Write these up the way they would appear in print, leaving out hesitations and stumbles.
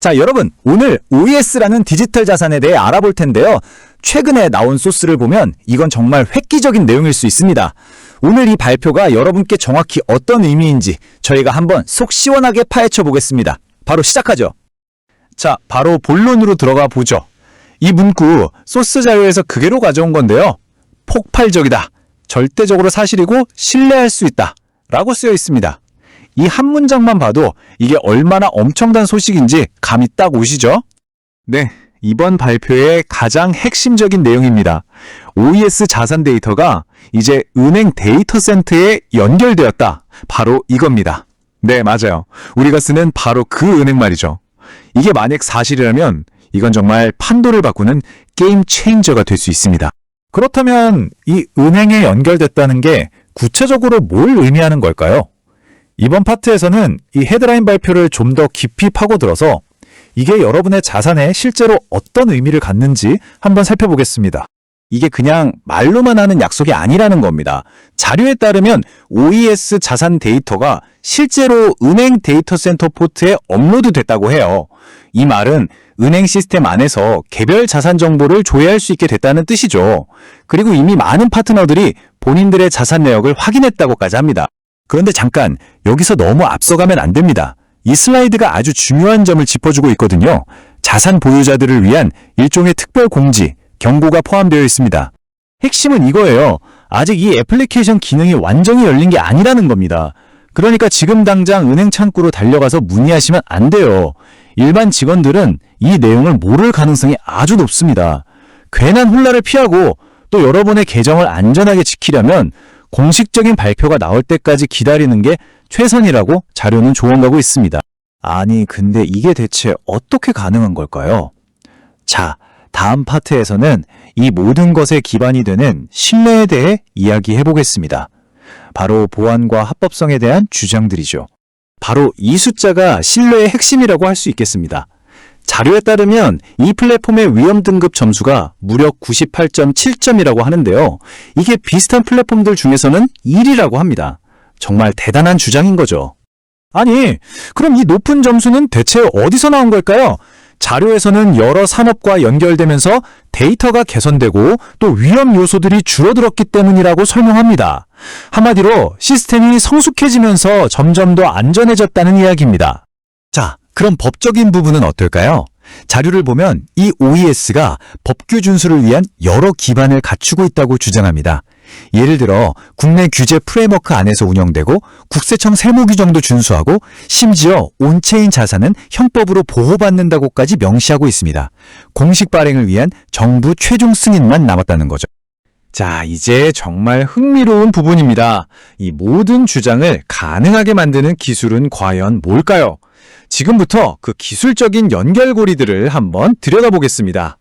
자, 여러분, 오늘 OES라는 디지털 자산에 대해 알아볼 텐데요. 최근에 나온 소스를 보면 이건 정말 획기적인 내용일 수 있습니다. 오늘 이 발표가 여러분께 정확히 어떤 의미인지 저희가 한번 속 시원하게 파헤쳐 보겠습니다. 바로 시작하죠. 자, 바로 본론으로 들어가 보죠. 이 문구 소스 자료에서 그대로 가져온 건데요. 폭발적이다, 절대적으로 사실이고 신뢰할 수 있다 라고 쓰여 있습니다. 이 한 문장만 봐도 이게 얼마나 엄청난 소식인지 감이 딱 오시죠? 네, 이번 발표의 가장 핵심적인 내용입니다. OES 자산 데이터가 이제 은행 데이터 센터에 연결되었다. 바로 이겁니다. 네, 맞아요. 우리가 쓰는 바로 그 은행 말이죠. 이게 만약 사실이라면 이건 정말 판도를 바꾸는 게임 체인저가 될 수 있습니다. 그렇다면 이 은행에 연결됐다는 게 구체적으로 뭘 의미하는 걸까요? 이번 파트에서는 이 헤드라인 발표를 좀 더 깊이 파고들어서 이게 여러분의 자산에 실제로 어떤 의미를 갖는지 한번 살펴보겠습니다. 이게 그냥 말로만 하는 약속이 아니라는 겁니다. 자료에 따르면 OES 자산 데이터가 실제로 은행 데이터 센터 포트에 업로드 됐다고 해요. 이 말은 은행 시스템 안에서 개별 자산 정보를 조회할 수 있게 됐다는 뜻이죠. 그리고 이미 많은 파트너들이 본인들의 자산 내역을 확인했다고까지 합니다. 그런데 잠깐, 여기서 너무 앞서가면 안 됩니다. 이 슬라이드가 아주 중요한 점을 짚어주고 있거든요. 자산 보유자들을 위한 일종의 특별 공지, 경고가 포함되어 있습니다. 핵심은 이거예요. 아직 이 애플리케이션 기능이 완전히 열린 게 아니라는 겁니다. 그러니까 지금 당장 은행 창구로 달려가서 문의하시면 안 돼요. 일반 직원들은 이 내용을 모를 가능성이 아주 높습니다. 괜한 혼란을 피하고 또 여러분의 계정을 안전하게 지키려면 공식적인 발표가 나올 때까지 기다리는 게 최선이라고 자료는 조언하고 있습니다. 아니, 근데 이게 대체 어떻게 가능한 걸까요? 자, 다음 파트에서는 이 모든 것에 기반이 되는 신뢰에 대해 이야기해 보겠습니다. 바로 보안과 합법성에 대한 주장들이죠. 바로 이 숫자가 신뢰의 핵심이라고 할 수 있겠습니다. 자료에 따르면 이 플랫폼의 위험 등급 점수가 무려 98.7점이라고 하는데요. 이게 비슷한 플랫폼들 중에서는 1위라고 합니다. 정말 대단한 주장인 거죠. 아니, 그럼 이 높은 점수는 대체 어디서 나온 걸까요? 자료에서는 여러 산업과 연결되면서 데이터가 개선되고 또 위험 요소들이 줄어들었기 때문이라고 설명합니다. 한마디로 시스템이 성숙해지면서 점점 더 안전해졌다는 이야기입니다. 자, 그럼 법적인 부분은 어떨까요? 자료를 보면 이 OES가 법규 준수를 위한 여러 기반을 갖추고 있다고 주장합니다. 예를 들어 국내 규제 프레임워크 안에서 운영되고 국세청 세무 규정도 준수하고 심지어 온체인 자산은 형법으로 보호받는다고까지 명시하고 있습니다. 공식 발행을 위한 정부 최종 승인만 남았다는 거죠. 자, 이제 정말 흥미로운 부분입니다. 이 모든 주장을 가능하게 만드는 기술은 과연 뭘까요? 지금부터 그 기술적인 연결고리들을 한번 들여다보겠습니다.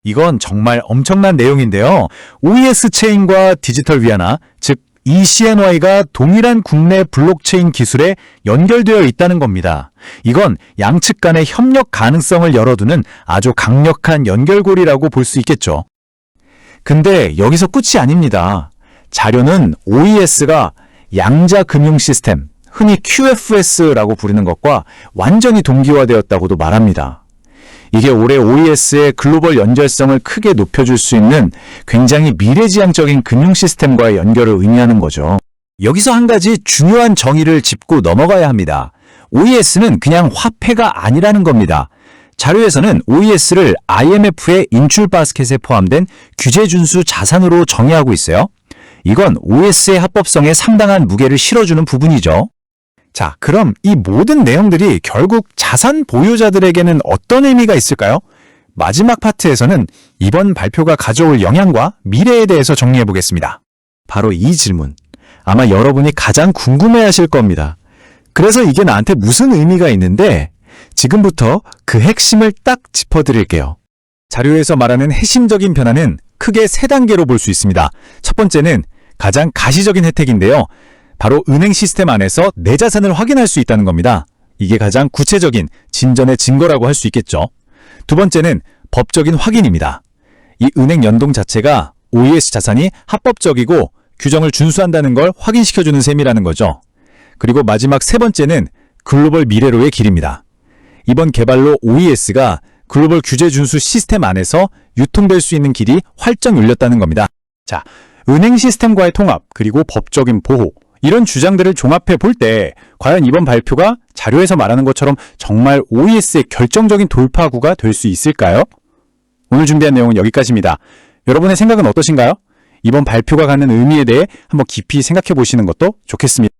이건 정말 엄청난 내용인데요. OES 체인과 디지털 위안화, 즉 ECNY가 동일한 국내 블록체인 기술에 연결되어 있다는 겁니다. 이건 양측 간의 협력 가능성을 열어두는 아주 강력한 연결고리라고 볼 수 있겠죠. 근데 여기서 끝이 아닙니다. 자료는 OES가 양자 금융 시스템, 흔히 QFS라고 부르는 것과 완전히 동기화되었다고도 말합니다. 이게 올해 OES의 글로벌 연결성을 크게 높여줄 수 있는 굉장히 미래지향적인 금융 시스템과의 연결을 의미하는 거죠. 여기서 한 가지 중요한 정의를 짚고 넘어가야 합니다. OES는 그냥 화폐가 아니라는 겁니다. 자료에서는 OES를 IMF의 인출 바스켓에 포함된 규제 준수 자산으로 정의하고 있어요. 이건 OES의 합법성에 상당한 무게를 실어주는 부분이죠. 자, 그럼 이 모든 내용들이 결국 자산 보유자들에게는 어떤 의미가 있을까요? 마지막 파트에서는 이번 발표가 가져올 영향과 미래에 대해서 정리해 보겠습니다. 바로 이 질문. 아마 여러분이 가장 궁금해하실 겁니다. 그래서 이게 나한테 무슨 의미가 있는데 지금부터 그 핵심을 딱 짚어드릴게요. 자료에서 말하는 핵심적인 변화는 크게 세 단계로 볼 수 있습니다. 첫 번째는 가장 가시적인 혜택인데요. 바로 은행 시스템 안에서 내 자산을 확인할 수 있다는 겁니다. 이게 가장 구체적인 진전의 증거라고 할 수 있겠죠. 두 번째는 법적인 확인입니다. 이 은행 연동 자체가 OES 자산이 합법적이고 규정을 준수한다는 걸 확인시켜주는 셈이라는 거죠. 그리고 마지막 세 번째는 글로벌 미래로의 길입니다. 이번 개발로 OES가 글로벌 규제 준수 시스템 안에서 유통될 수 있는 길이 활짝 열렸다는 겁니다. 자, 은행 시스템과의 통합, 그리고 법적인 보호, 이런 주장들을 종합해 볼 때 과연 이번 발표가 자료에서 말하는 것처럼 정말 OES의 결정적인 돌파구가 될 수 있을까요? 오늘 준비한 내용은 여기까지입니다. 여러분의 생각은 어떠신가요? 이번 발표가 갖는 의미에 대해 한번 깊이 생각해 보시는 것도 좋겠습니다.